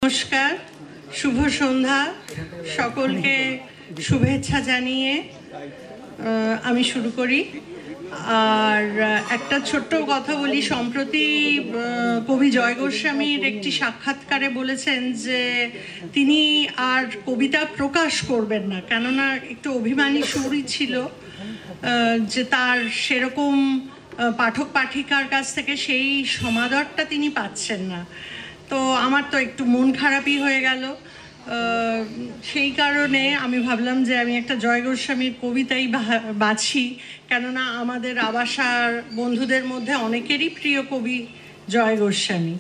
নমস্কার, শুভ সন্ধ্যা। সকলকে শুভেচ্ছা জানিয়ে আমি শুরু করি। আর একটা ছোট্ট কথা বলি, সম্প্রতি কবি জয় গোস্বামীর একটি সাক্ষাৎকারে বলেছেন যে তিনি আর কবিতা প্রকাশ করবেন না, কেননা একটু অভিমানী সুরই ছিল যে তার সেরকম পাঠক পাঠিকার কাছ থেকে সেই সমাদরটা তিনি পাচ্ছেন না। তো আমার তো একটু মন খারাপই হয়ে গেল। সেই কারণে আমি ভাবলাম যে আমি একটা জয় গোস্বামীর কবিতাই বাছি, কেননা আমাদের আবাসার বন্ধুদের মধ্যে অনেকেরই প্রিয় কবি জয় গোস্বামী।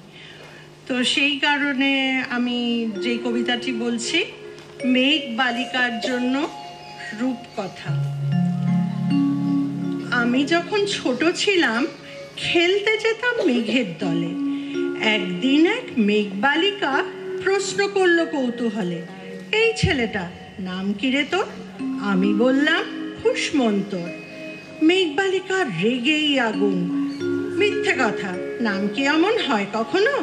তো সেই কারণে আমি যেই কবিতাটি বলছি, মেঘ বালিকার জন্য রূপকথা। আমি যখন ছোট ছিলাম খেলতে যেতাম মেঘের দলে। একদিন এক মেঘবালিকা প্রশ্ন করলো কৌতূহলে, এই ছেলেটা নাম কি রে তোর? আমি বললাম খুশমন্তর। মেঘবালিকা রেগেই আগুন, মিথ্যে কথা, নাম কি এমন হয় কখনো?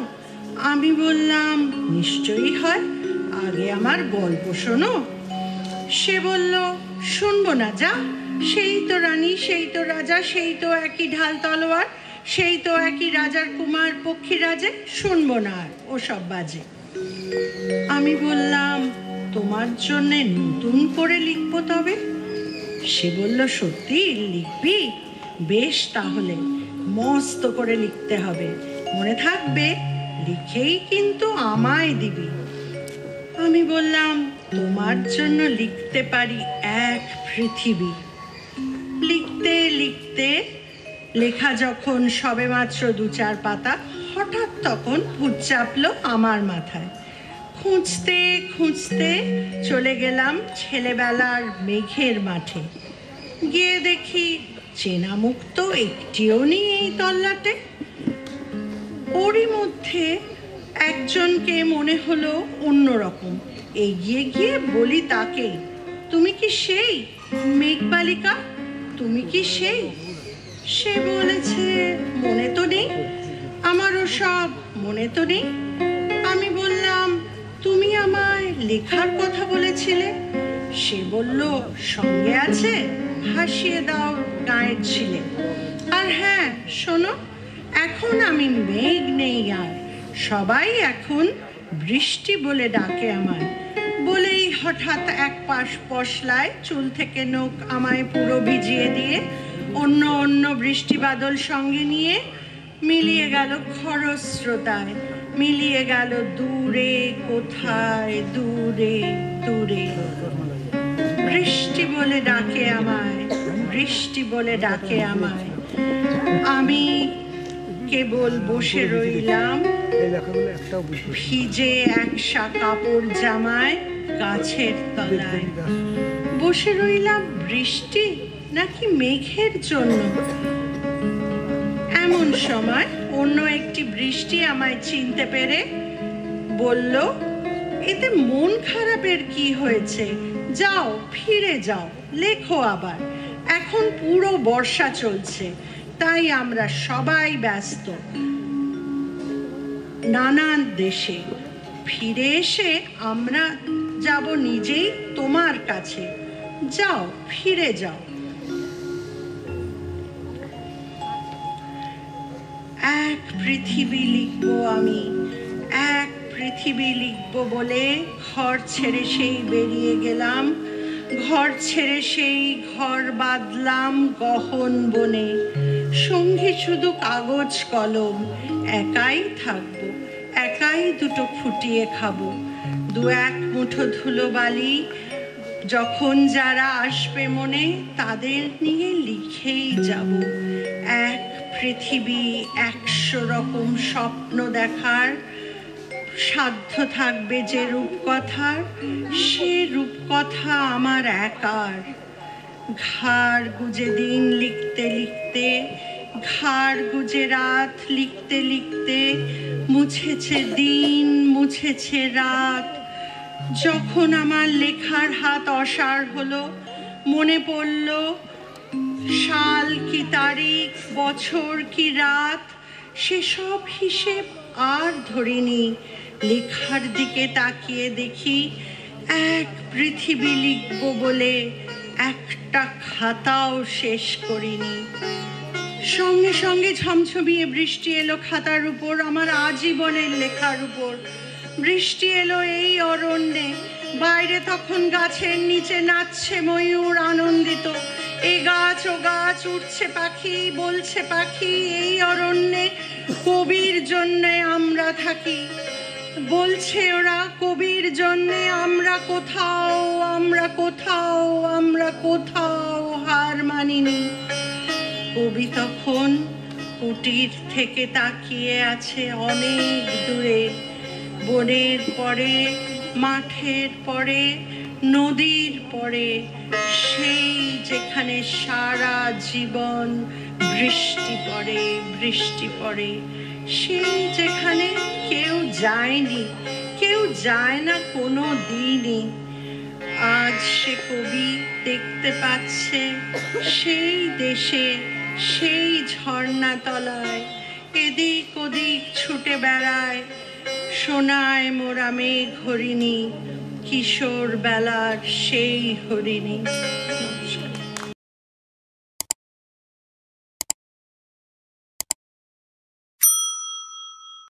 আমি বললাম নিশ্চয়ই হয়, আগে আমার গল্প শোনো। সে বলল শুনবো না, যা, সেই তো রানী, সেই তো রাজা, সেই তো একই ঢাল তলোয়ার, সেই তো একই রাজার কুমার পক্ষীরাজে, শুনবো না আর ওসব বাজে। আমি বললাম তোমার জন্যে নতুন করে লিখবো তবে। সে বলল সত্যি লিখবি? বেশ, তাহলে মস্ত করে লিখতে হবে, মনে থাকবে লিখেই কিন্তু আমায় দিবি। আমি বললাম তোমার জন্য লিখতে পারি এক পৃথিবী। লিখতে লিখতে লেখা যখন সবেমাত্র 2-4 পাতা, হঠাৎ তখন ভূত চাপলো আমার মাথায়। খুঁজতে খুঁজতে চলে গেলাম ছেলেবেলার মেঘের মাঠে। গিয়ে দেখি চেনা মুখ তো একটিও নেই এই তল্লাটে। ওরই মধ্যে একজনকে মনে হলো অন্যরকম। এগিয়ে গিয়ে বলি তাকে, তুমি কি সেই মেঘবালিকা? তুমি কি সেই? সে বলেছে মনে তো নেই, আমারও সব মনে তো নেই। আমি বললাম তুমি আমায় লেখার কথা বলেছিলে। সে বলল সঙ্গে আছে, ভাসিয়ে দাও গায়ের ছিলে। আর হ্যাঁ শোনো, এখন আমি মেঘ নেই আর, সবাই এখন বৃষ্টি বলে ডাকে আমায়। বলেই হঠাৎ এক পাশ পশলায় চুল থেকে নখ আমায় পুরো ভিজিয়ে দিয়ে অন্য অন্য বৃষ্টি বাদল সঙ্গে নিয়ে মিলিয়ে গেল খরস্রোতায়, মিলিয়ে গেল দূরে কোথায়, দূরে দূরে। বৃষ্টি বলে ডাকে আমায়, বৃষ্টি বলে ডাকে আমায়। আমি কেবল বসে রইলাম ভিজে একসা কাপড় জামায় গাছের তলায়। বসে রইলাম বৃষ্টি নাকি মেঘের জন্য। এমন সময় অন্য একটি বৃষ্টি আমায় চিনতে পেরে বলল, এতে মন খারাপের কি হয়েছে, যাও ফিরে যাও, লেখো আবার। এখন পুরো বর্ষা চলছে, তাই আমরা সবাই ব্যস্ত নানান দেশে। ফিরে এসে আমরা যাব নিজেই তোমার কাছে, যাও ফিরে যাও। এক পৃথিবী লিখবো আমি, এক পৃথিবী লিখবো বলে ঘর ছেড়ে সেই বেরিয়ে গেলাম। ঘর ছেড়ে সেই ঘর বাঁধলাম গহন বনে। সঙ্গী শুধু কাগজ কলম, একাই থাকবো, একাই দুটো ফুটিয়ে খাবো। 2-1 মুঠো ধুলো বালি, যখন যারা আসবে মনে তাদের নিয়ে লিখেই যাব। এক পৃথিবী, 100 রকম স্বপ্ন দেখার সাধ্য থাকবে যে রূপকথার, সে রূপকথা আমার একার। ঘাড় গুজে দিন লিখতে লিখতে, ঘাড় গুজে রাত লিখতে লিখতে, মুছেছে দিন মুছেছে রাত। যখন আমার লেখার হাত অসাড় হলো, মনে পড়ল সাল কি তারিখ, বছর কি রাত, সেসব হিসেব আর ধরিনি। লেখার দিকে তাকিয়ে দেখি এক পৃথিবী লিখব বলে একটা খাতাও শেষ করিনি। সঙ্গে সঙ্গে ঝমঝমিয়ে বৃষ্টি এলো খাতার উপর, আমার আজীবনের লেখার উপর। বৃষ্টি এলো এই অরণ্যে, বাইরে তখন গাছের নিচে নাচছে ময়ূর আনন্দিত। এ গাছ ও গাছ, উঠছে পাখি, বলছে পাখি, এই অরণ্যে কবির জন্যে আমরা থাকি। বলছে ওরা কবির জন্যে আমরা কোথাও, আমরা কোথাও, আমরা কোথাও হার মানিনি। কবি তখন কুটির থেকে তাকিয়ে আছে অনেক দূরে, বনের পরে, মাঠের পরে, নদীর পরে, সেই যেখানে সারা জীবন বৃষ্টি পড়ে, বৃষ্টি পড়ে, সেই যেখানে কেউ যায়নি, কেউ যায় না কোনো দিনই। আজ সে কবি দেখতে পাচ্ছে সেই দেশে, সেই ঝর্ণা তলায় এদিক ওদিক ছুটে বেড়ায় সোনায় মোরা মেঘ হরিণী, কিশোর বেলার সেই হরিণী।